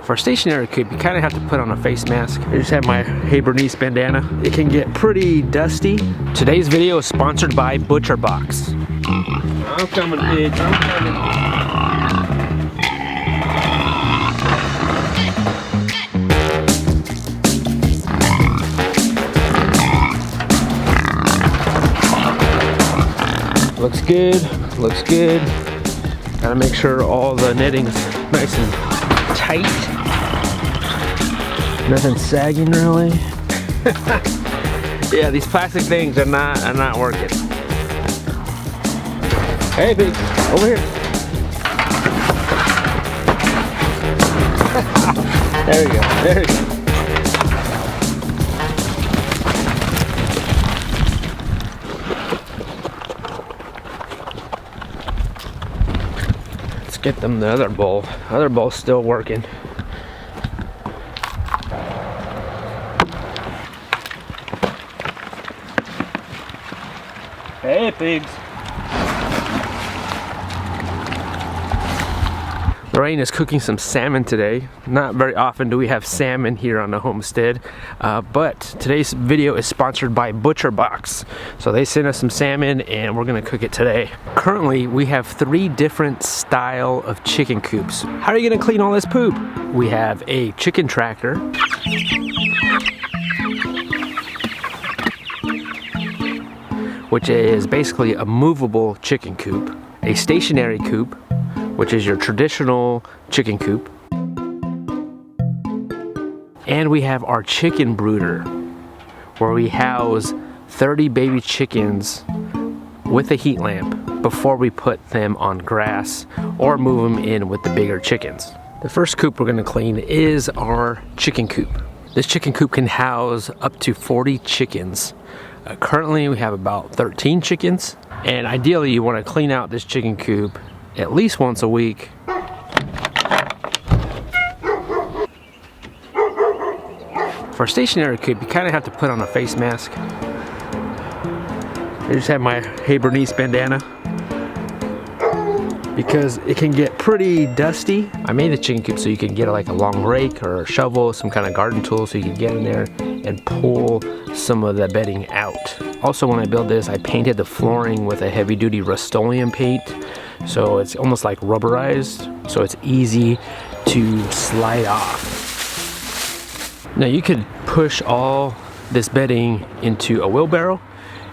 For a stationary coop, you kind of have to put on a face mask. I just have my Hey Bernice bandana. It can get pretty dusty. Today's video is sponsored by ButcherBox. I'm coming, pig. I'm coming. Looks good, looks good. Gotta make sure all the netting's nice and tight. Nothing sagging really. Yeah, these plastic things are not working. Hey, big, over here. There we go, there we go. Let's get them the other bowl. The other bowl's still working. Hey, pigs. Lorraine is cooking some salmon today. Not very often do we have salmon here on the homestead, but today's video is sponsored by ButcherBox. So they sent us some salmon and we're gonna cook it today. Currently, we have 3 different style of chicken coops. How are you gonna clean all this poop? We have a chicken tractor, which is basically a movable chicken coop, a stationary coop, which is your traditional chicken coop, and we have our chicken brooder, where we house 30 baby chickens with a heat lamp before we put them on grass or move them in with the bigger chickens. The first coop we're gonna clean is our chicken coop. This chicken coop can house up to 40 chickens. Currently we have about 13 chickens, and ideally you want to clean out this chicken coop at least once a week. For a stationary coop, you kind of have to put on a face mask. I just have my Hey Bernice bandana because it can get pretty dusty. I made the chicken coop so you can get like a long rake or a shovel, some kind of garden tool, so you can get in there and pull some of the bedding out. Also, when I built this, I painted the flooring with a heavy-duty Rust-Oleum paint, so it's almost like rubberized, so it's easy to slide off. Now you could push all this bedding into a wheelbarrow,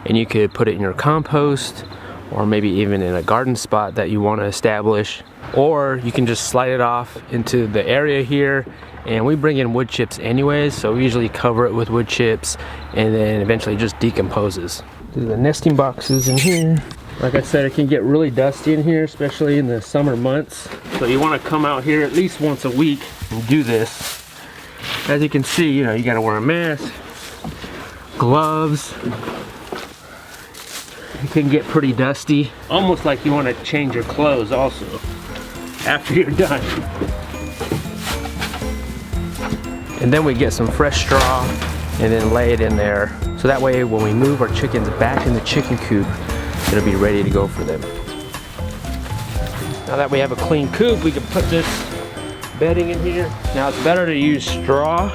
and you could put it in your compost, or maybe even in a garden spot that you want to establish, or you can just slide it off into the area here. And we bring in wood chips anyways, so we usually cover it with wood chips and then eventually just decomposes. Do the nesting boxes in here. Like I said, it can get really dusty in here, especially in the summer months. So you want to come out here at least once a week and do this. As you can see, you know, you got to wear a mask, gloves. It can get pretty dusty. Almost like you want to change your clothes also after you're done. And then we get some fresh straw and then lay it in there. So that way when we move our chickens back in the chicken coop, it'll be ready to go for them. Now that we have a clean coop, we can put this bedding in here. Now it's better to use straw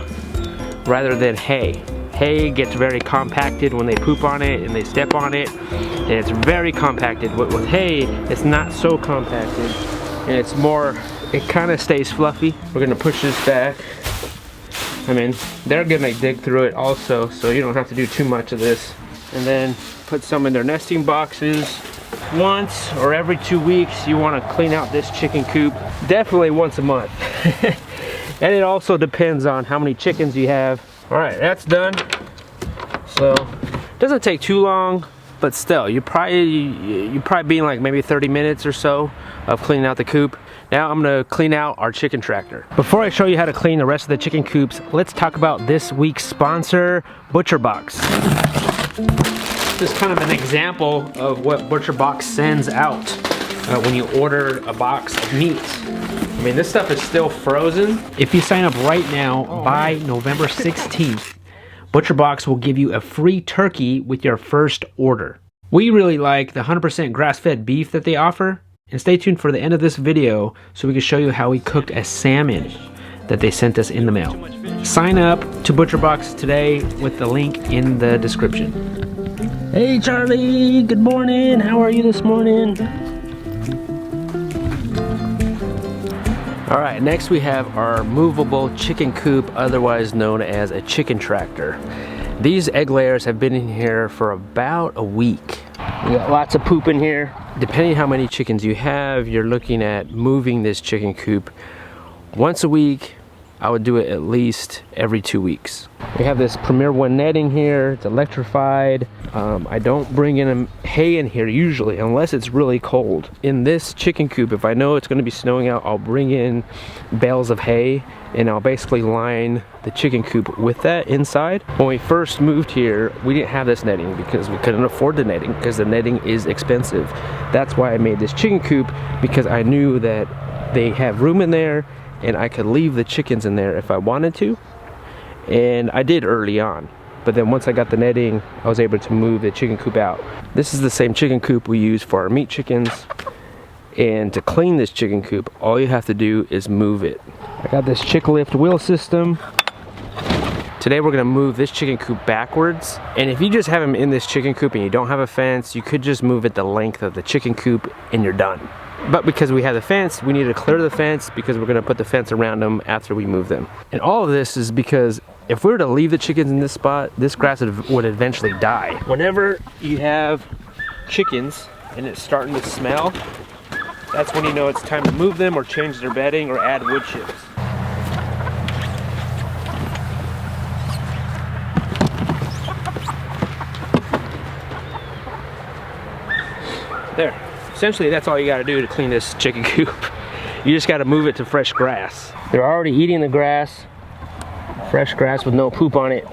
rather than hay. Hay gets very compacted when they poop on it and they step on it, and it's very compacted. With hay, it's not so compacted, and it's more, it kind of stays fluffy. We're gonna push this back. I mean, they're gonna dig through it also, so you don't have to do too much of this. And then put some in their nesting boxes. Once or every 2 weeks, you wanna clean out this chicken coop. Definitely once a month. And it also depends on how many chickens you have. All right, that's done. So, it doesn't take too long, but still, you probably be in like maybe 30 minutes or so of cleaning out the coop. Now I'm gonna clean out our chicken tractor. Before I show you how to clean the rest of the chicken coops, let's talk about this week's sponsor, ButcherBox. This is kind of an example of what ButcherBox sends out when you order a box of meat. I mean, this stuff is still frozen. If you sign up right now by November 16th, ButcherBox will give you a free turkey with your first order. We really like the 100% grass-fed beef that they offer. And stay tuned for the end of this video so we can show you how we cooked a salmon. that they sent us in the mail. Sign up to ButcherBox today with the link in the description. Hey Charlie, good morning. How are you this morning? All right, next we have our movable chicken coop, otherwise known as a chicken tractor. These egg layers have been in here for about a week. We got lots of poop in here. Depending how many chickens you have, you're looking at moving this chicken coop once a week. I would do it at least every 2 weeks. We have this Premier One netting here. It's electrified. I don't bring in hay in here usually unless it's really cold. In this chicken coop, if I know it's going to be snowing out, I'll bring in bales of hay and I'll basically line the chicken coop with that inside. When we first moved here, we didn't have this netting because we couldn't afford the netting because the netting is expensive. That's why I made this chicken coop, because I knew that they have room in there and I could leave the chickens in there if I wanted to. And I did early on. But then once I got the netting, I was able to move the chicken coop out. This is the same chicken coop we use for our meat chickens. And to clean this chicken coop, all you have to do is move it. I got this chick lift wheel system. Today we're gonna move this chicken coop backwards. And if you just have them in this chicken coop and you don't have a fence, you could just move it the length of the chicken coop and you're done. But because we have the fence, we need to clear the fence because we're gonna put the fence around them after we move them. And all of this is because if we were to leave the chickens in this spot, this grass would eventually die. Whenever you have chickens and it's starting to smell, that's when you know it's time to move them or change their bedding or add wood chips. There. Essentially, that's all you gotta do to clean this chicken coop. You just gotta move it to fresh grass. They're already eating the grass. Fresh grass with no poop on it.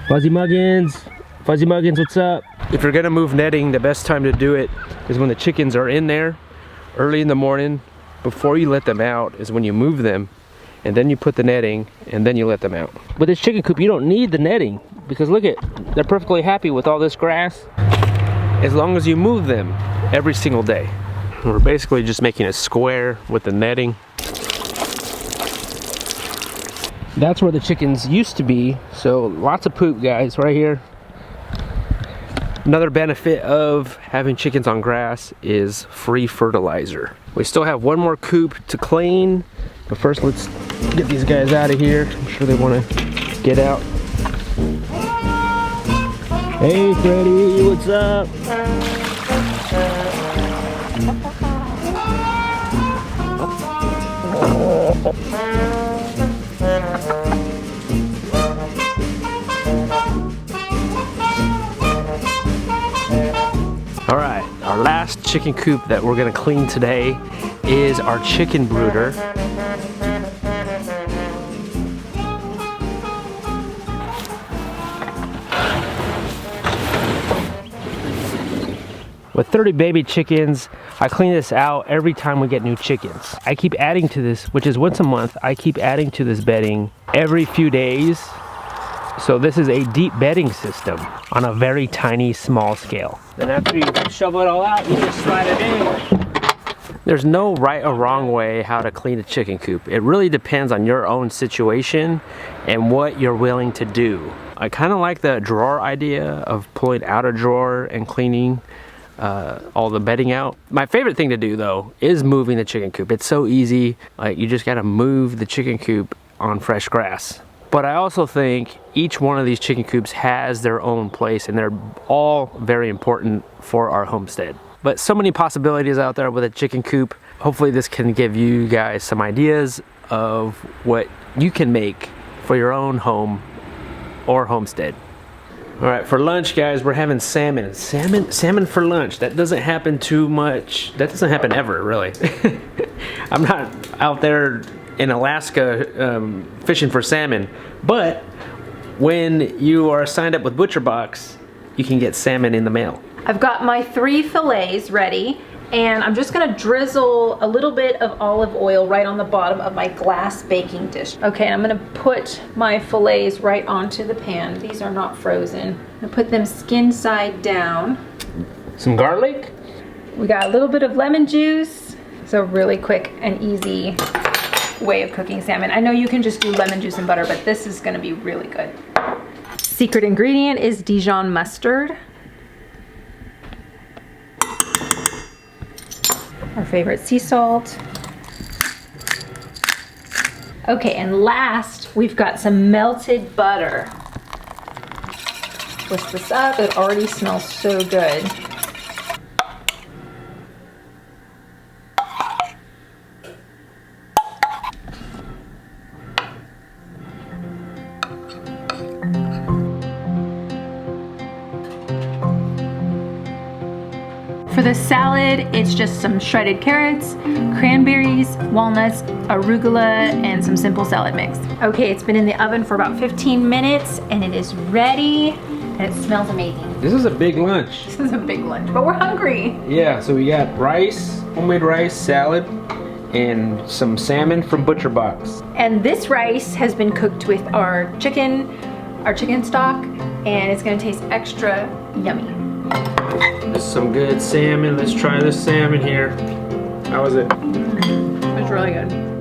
Fuzzy Muggins, what's up? If you're gonna move netting, the best time to do it is when the chickens are in there, early in the morning. Before you let them out is when you move them, and then you put the netting, and then you let them out. With this chicken coop, you don't need the netting, because look at, they're perfectly happy with all this grass, as long as you move them every single day. We're basically just making a square with the netting. That's where the chickens used to be, so lots of poop, guys, right here. Another benefit of having chickens on grass is free fertilizer. We still have one more coop to clean, but first let's get these guys out of here. I'm sure they want to get out. Hey Freddy, what's up? All right, our last chicken coop that we're gonna clean today is our chicken brooder. With 30 baby chickens, I clean this out every time we get new chickens. I keep adding to this, which is once a month. I keep adding to this bedding every few days. So this is a deep bedding system on a very tiny, small scale. Then after you shovel it all out, you just slide it in. There's no right or wrong way how to clean a chicken coop. It really depends on your own situation and what you're willing to do. I kind of like the drawer idea of pulling out a drawer and cleaning all the bedding out. My favorite thing to do though is moving the chicken coop. It's so easy. Like, you just gotta move the chicken coop on fresh grass. But I also think each one of these chicken coops has their own place, and they're all very important for our homestead. But so many possibilities out there with a chicken coop. Hopefully this can give you guys some ideas of what you can make for your own home or homestead. All right, for lunch, guys, we're having salmon. Salmon for lunch. That doesn't happen too much. That doesn't happen ever, really. I'm not out there in Alaska fishing for salmon, but when you are signed up with ButcherBox, you can get salmon in the mail. I've got my 3 fillets ready, and I'm just gonna drizzle a little bit of olive oil right on the bottom of my glass baking dish. Okay, I'm gonna put my fillets right onto the pan. These are not frozen. I'm gonna put them skin side down. Some garlic. We got a little bit of lemon juice, so really quick and easy way of cooking salmon. I know you can just do lemon juice and butter, but this is gonna be really good. Secret ingredient is Dijon mustard. Our favorite sea salt. Okay, and last, we've got some melted butter. Whisk this up, it already smells so good. For the salad, it's just some shredded carrots, cranberries, walnuts, arugula, and some simple salad mix. Okay, it's been in the oven for about 15 minutes and it is ready and it smells amazing. This is a big lunch. This is a big lunch, but we're hungry. Yeah, so we got rice, homemade rice, salad, and some salmon from Butcher Box. And this rice has been cooked with our chicken stock, and it's gonna taste extra yummy. This is some good salmon. Let's try this salmon here. How is it? It's really good.